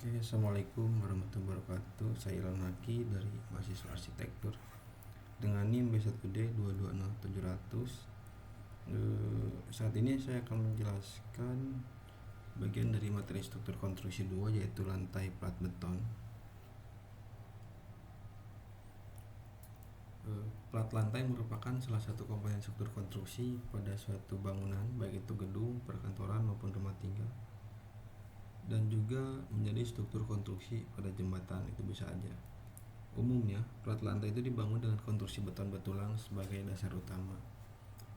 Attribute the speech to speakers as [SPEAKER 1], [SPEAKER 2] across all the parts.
[SPEAKER 1] Oke, assalamualaikum warahmatullahi wabarakatuh. Saya Ilham Naki dari mahasiswa arsitektur dengan NIM B1D 220700. Saat ini saya akan menjelaskan bagian dari materi struktur konstruksi 2, yaitu lantai plat beton. Plat lantai merupakan salah satu komponen struktur konstruksi pada suatu bangunan, baik itu gedung, perkantoran maupun rumah tinggal, dan juga menjadi struktur konstruksi pada jembatan, itu bisa aja. Umumnya, plat lantai itu dibangun dengan konstruksi beton betulang sebagai dasar utama.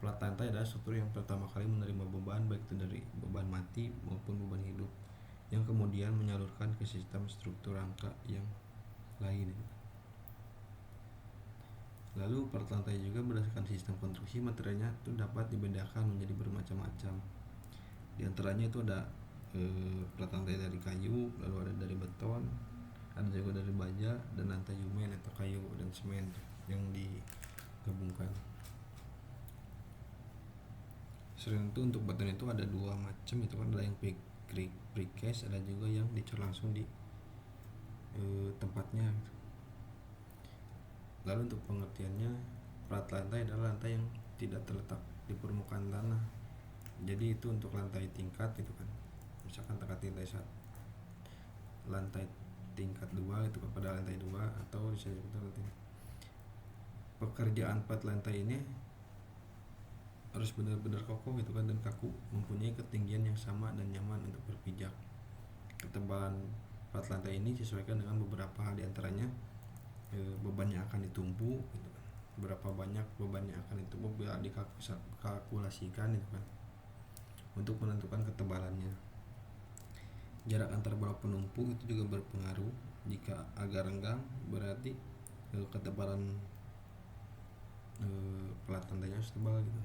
[SPEAKER 1] Plat lantai adalah struktur yang pertama kali menerima beban, baik itu dari beban mati maupun beban hidup, yang kemudian menyalurkan ke sistem struktur rangka yang lain. Lalu plat lantai juga berdasarkan sistem konstruksi, materialnya itu dapat dibedakan menjadi bermacam-macam. Di antaranya itu ada plat lantai dari kayu, lalu ada dari beton, ada juga dari baja, dan lantai yumen atau kayu dan semen yang digabungkan. Selain itu, untuk beton itu ada dua macam, itu kan ada yang precast, ada juga yang dicor langsung di tempatnya. Lalu untuk pengertiannya, plat lantai adalah lantai yang tidak terletak di permukaan tanah. Jadi itu untuk lantai tingkat itu kan, misalkan lantai tingkat 2 itu pada lantai 2, atau bisa disebut lantai. Pekerjaan plat lantai ini harus benar-benar kokoh gitu kan, dan kaku, mempunyai ketinggian yang sama dan nyaman untuk berpijak. Ketebalan plat lantai ini disesuaikan dengan beberapa hal, diantaranya beban yang akan ditumpu gitu kan. Berapa banyak beban yang akan ditumpu bila dikalkulasikan gitu kan, untuk menentukan ketebalannya. Jarak antar blok penumpu itu juga berpengaruh. Jika agak renggang, berarti ketebalan plat lantainya harus tebal gitu.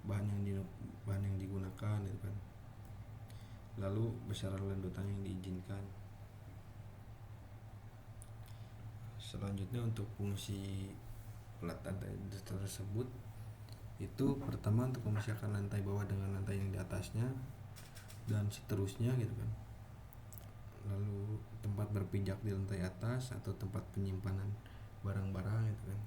[SPEAKER 1] Bahan yang digunakan gitu kan. Lalu besaran landutan yang diizinkan. Selanjutnya, untuk fungsi plat lantai tersebut itu pertama untuk memisahkan lantai bawah dengan lantai yang di atasnya, dan seterusnya gitu kan. Lalu tempat berpijak di lantai atas atau tempat penyimpanan barang-barang gitu kan.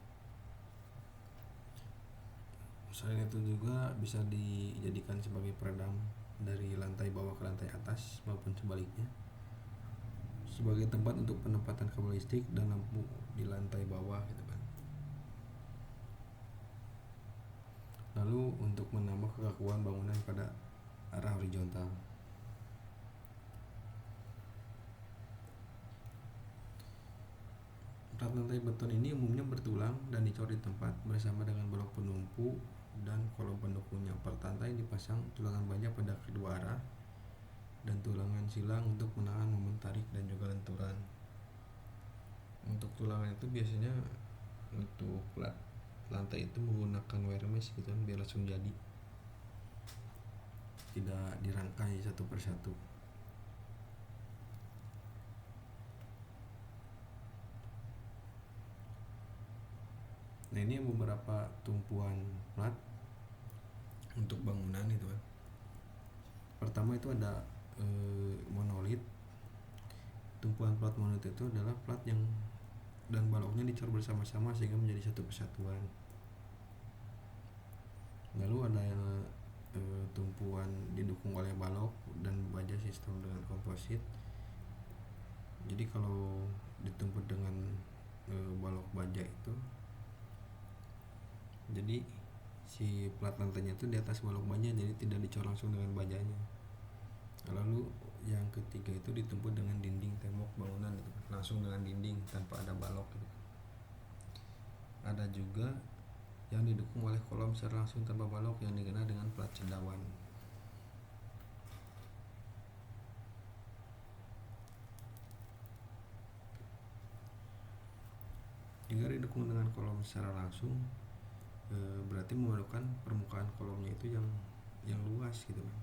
[SPEAKER 1] Selain itu juga bisa dijadikan sebagai peredam dari lantai bawah ke lantai atas maupun sebaliknya, sebagai tempat untuk penempatan kabel listrik dan lampu di lantai bawah gitu kan. Lalu untuk menambah kekakuan bangunan pada arah horizontal, plat lantai beton ini umumnya bertulang dan dicor di tempat bersama dengan blok penumpu dan kolom pendukungnya. Plat lantai dipasang tulangan baja pada kedua arah dan tulangan silang untuk menahan momen tarik dan juga lenturan. Untuk tulangan itu biasanya untuk plat lantai itu menggunakan wire mesh gitu kan, biar langsung jadi, tidak dirangkai satu persatu. Nah, ini beberapa tumpuan plat untuk bangunan itu kan. Pertama itu ada monolit. Tumpuan plat monolit itu adalah plat yang dan baloknya dicor bersama-sama sehingga menjadi satu kesatuan. Lalu ada yang tumpuan didukung oleh balok dan baja sistem dengan komposit. Jadi kalau ditumpuk dengan balok baja itu, jadi si plat lantainya itu di atas balok baja, jadi tidak dicor langsung dengan bajanya. Lalu yang ketiga itu ditumpuk dengan dinding tembok bangunan gitu, langsung dengan dinding tanpa ada balok gitu. Ada juga yang didukung oleh kolom secara langsung tanpa balok yang dikenal dengan plat cendawan. Jika didukung dengan kolom secara langsung, berarti memerlukan permukaan kolomnya itu yang luas gitu kan.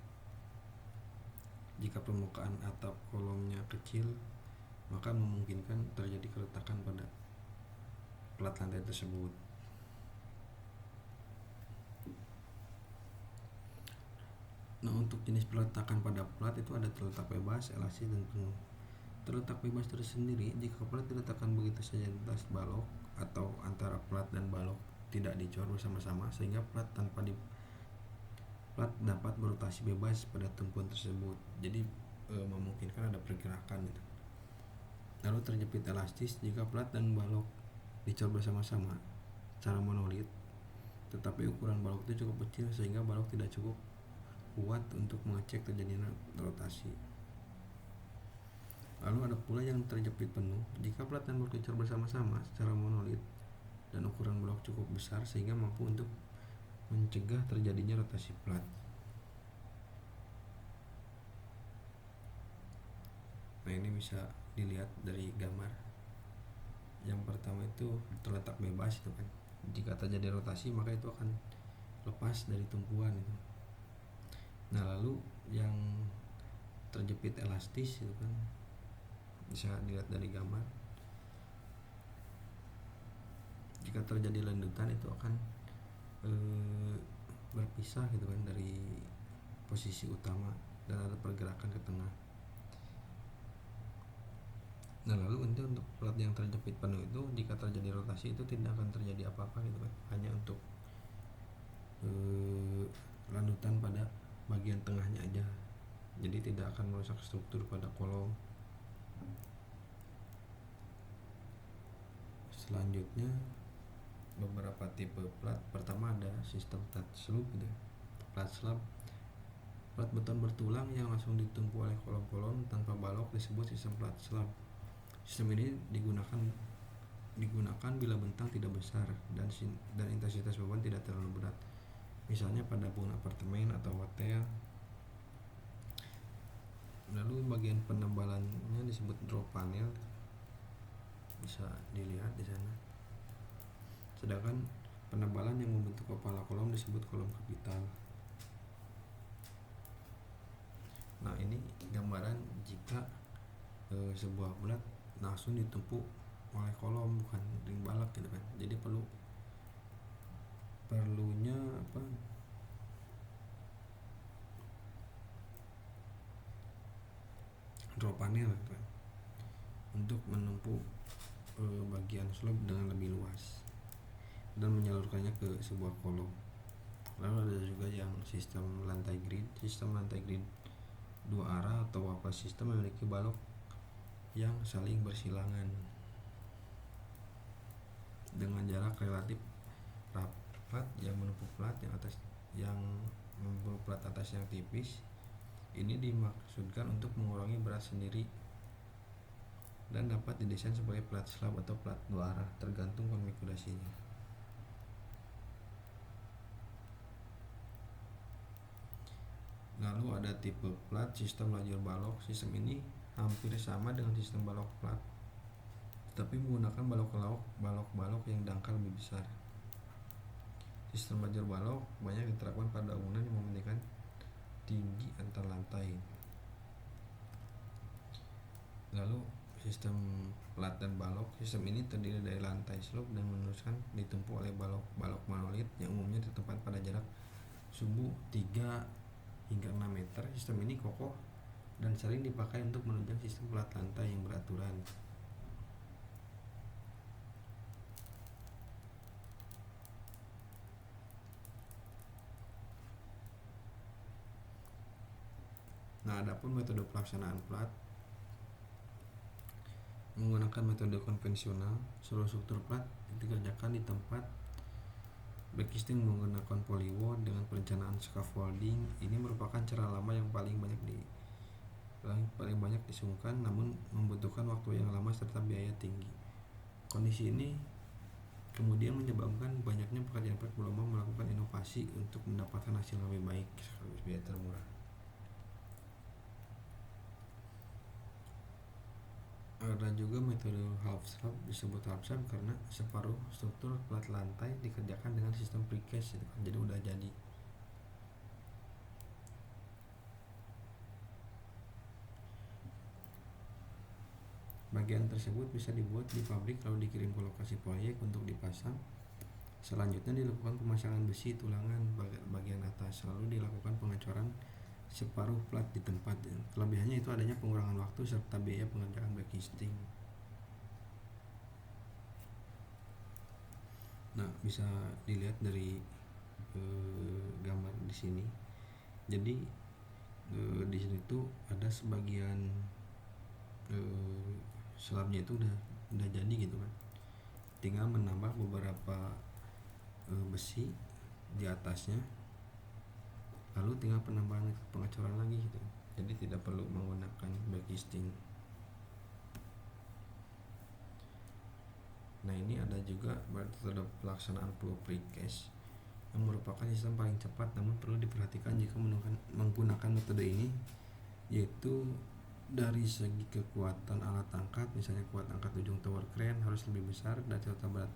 [SPEAKER 1] Jika permukaan atap kolomnya kecil, maka memungkinkan terjadi keretakan pada plat lantai tersebut. Nah, untuk jenis peletakan pada plat itu ada terletak bebas, elastis, dan penuh. Terletak bebas tersendiri jika plat diletakkan begitu saja di atas balok atau antara plat dan balok tidak dicor bersama-sama, sehingga plat dapat berotasi bebas pada tumpuan tersebut. Jadi memungkinkan ada pergerakan gitu. Lalu terjepit elastis jika plat dan balok dicor bersama-sama secara monolit, tetapi ukuran balok itu cukup kecil sehingga balok tidak cukup kuat untuk mengecek terjadinya rotasi. Lalu ada pula yang terjepit penuh jika plat dan balok dicor bersama-sama secara monolit dan ukuran balok cukup besar sehingga mampu untuk mencegah terjadinya rotasi plat. Nah, ini bisa dilihat dari gambar. Yang pertama itu terletak bebas itu kan. Jika terjadi rotasi maka itu akan lepas dari tumpuan itu. Nah, lalu yang terjepit elastis itu kan bisa dilihat dari gambar. Jika terjadi lendutan itu akan berpisah gitu kan dari posisi utama dan ada pergerakan ke tengah. Nah, lalu untuk plat yang terjepit penuh itu jika terjadi rotasi itu tidak akan terjadi apa-apa gitu kan, hanya untuk landutan pada bagian tengahnya aja, jadi tidak akan merusak struktur pada kolom. Selanjutnya beberapa tipe plat. Pertama ada sistem plat slab gitu. Plat slab, plat beton bertulang yang langsung ditumpu oleh kolom-kolom tanpa balok disebut sistem plat slab. Sistem ini digunakan bila bentang tidak besar dan intensitas beban tidak terlalu berat. Misalnya pada bangunan apartemen atau hotel. Lalu bagian penebalannya disebut drop panel, bisa dilihat di sana. Sedangkan penebalan yang membentuk kepala kolom disebut kolom kapital. Nah, ini gambaran jika sebuah plat langsung ditumpuk oleh kolom bukan ring balak gitu kan. Jadi perlunya drop panel gitu kan, untuk menumpuk bagian slab dengan lebih luas dan menyalurkannya ke sebuah kolom. Lalu ada juga yang sistem lantai grid. Sistem lantai grid dua arah atau wafel sistem memiliki balok yang saling bersilangan dengan jarak relatif rapat yang menumpuk plat atas yang tipis. Ini dimaksudkan untuk mengurangi berat sendiri dan dapat didesain sebagai plat slab atau plat dua arah tergantung konfigurasinya. Lalu ada tipe plat sistem lajur balok. Sistem ini hampir sama dengan sistem balok plat, tetapi menggunakan balok yang dangkal lebih besar. Sistem lajur balok banyak diterapkan pada bangunan yang mementingkan tinggi antar lantai. Lalu sistem plat dan balok. Sistem ini terdiri dari lantai slab dan meneruskan ditumpuk oleh balok monolit yang umumnya ditempatkan pada jarak subuh 3 hingga 6 meter. Sistem ini kokoh dan sering dipakai untuk menunjang sistem plat lantai yang beraturan. Nah, adapun metode pelaksanaan plat menggunakan metode konvensional. Seluruh struktur plat dikerjakan di tempat backcasting menggunakan polywood dengan perencanaan scaffolding. Ini merupakan cara lama yang paling banyak disungkan, namun membutuhkan waktu yang lama serta biaya tinggi. Kondisi ini kemudian menyebabkan banyaknya pekerjaan proyek berlomba melakukan inovasi untuk mendapatkan hasil lebih baik sekaligus biaya termurah. Ada juga metode half slab. Disebut half slab karena separuh struktur plat lantai dikerjakan dengan sistem precast gitu kan, jadi udah jadi. Bagian tersebut bisa dibuat di pabrik lalu dikirim ke lokasi proyek untuk dipasang. Selanjutnya dilakukan pemasangan besi tulangan bagian atas, lalu dilakukan pengecoran separuh plat di tempat. Kelebihannya itu adanya pengurangan waktu serta biaya pengerjaan backing. Nah, bisa dilihat dari gambar di sini. Jadi di sini tuh ada sebagian slabnya itu udah jadi gitu kan. Tinggal menambah beberapa besi di atasnya, lalu tinggal penambahan pengecoran lagi gitu. Jadi tidak perlu menggunakan backing. Nah, ini ada juga metode pelaksanaan flow precast yang merupakan sistem paling cepat, namun perlu diperhatikan jika menggunakan metode ini, yaitu dari segi kekuatan alat angkat. Misalnya kuat angkat ujung tower crane harus lebih besar dari total berat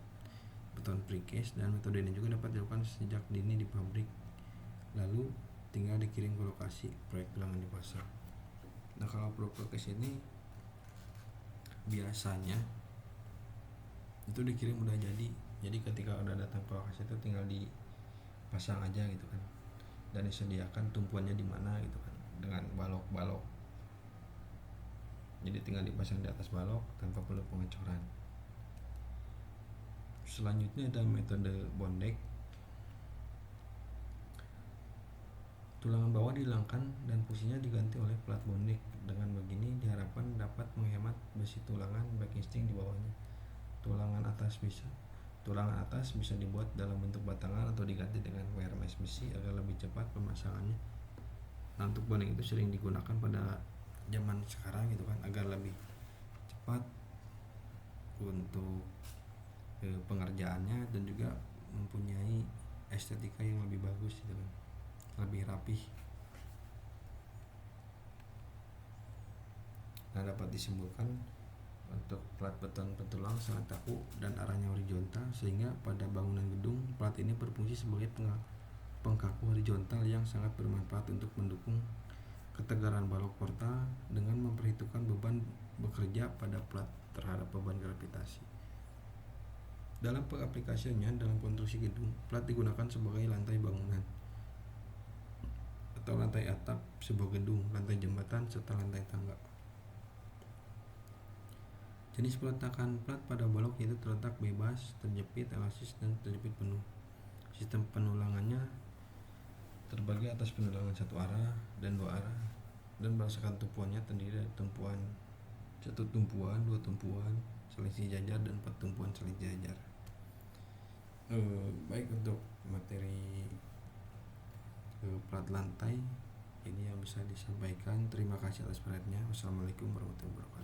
[SPEAKER 1] beton precast, dan metode ini juga dapat dilakukan sejak dini di pabrik, lalu tinggal dikirim ke lokasi proyek tulangan dipasang. Nah, kalau flow precast ini biasanya itu dikirim udah jadi ketika udah datang ke lokasi itu tinggal dipasang aja gitu kan, dan disediakan tumpuannya di mana gitu kan dengan balok. Jadi tinggal dipasang di atas balok tanpa perlu pengecoran. Selanjutnya ada metode bondek. Tulangan bawah dihilangkan dan fungsinya diganti oleh plat bondek. Dengan begini diharapkan dapat menghemat besi tulangan backing di bawahnya. Tulangan atas bisa dibuat dalam bentuk batangan atau diganti dengan wire mesh besi agar lebih cepat pemasangannya. Nah, untuk bondek itu sering digunakan pada zaman sekarang gitu kan, agar lebih cepat untuk pengerjaannya dan juga mempunyai estetika yang lebih bagus gitu kan, lebih rapih. Nah, dapat disimpulkan untuk plat beton pentulang sangat kaku dan arahnya horizontal, sehingga pada bangunan gedung plat ini berfungsi sebagai pengkaku horizontal yang sangat bermanfaat untuk mendukung ketegaran balok portal dengan memperhitungkan beban bekerja pada plat terhadap beban gravitasi. Dalam pengaplikasiannya dalam konstruksi gedung, plat digunakan sebagai lantai bangunan atau lantai atap sebuah gedung, lantai jembatan, serta lantai tangga. Jenis peletakan plat pada balok itu terletak bebas, terjepit, elastis, dan terjepit penuh. Sistem penulangannya terbagi atas penulangan satu arah dan dua arah, dan berdasarkan tumpuannya terdiri dari satu tumpuan, dua tumpuan, selisih jajar, dan 4 tumpuan selisih jajar. Baik, untuk materi plat lantai ini yang bisa disampaikan. Terima kasih atas perhatiannya. Wassalamualaikum warahmatullahi wabarakatuh.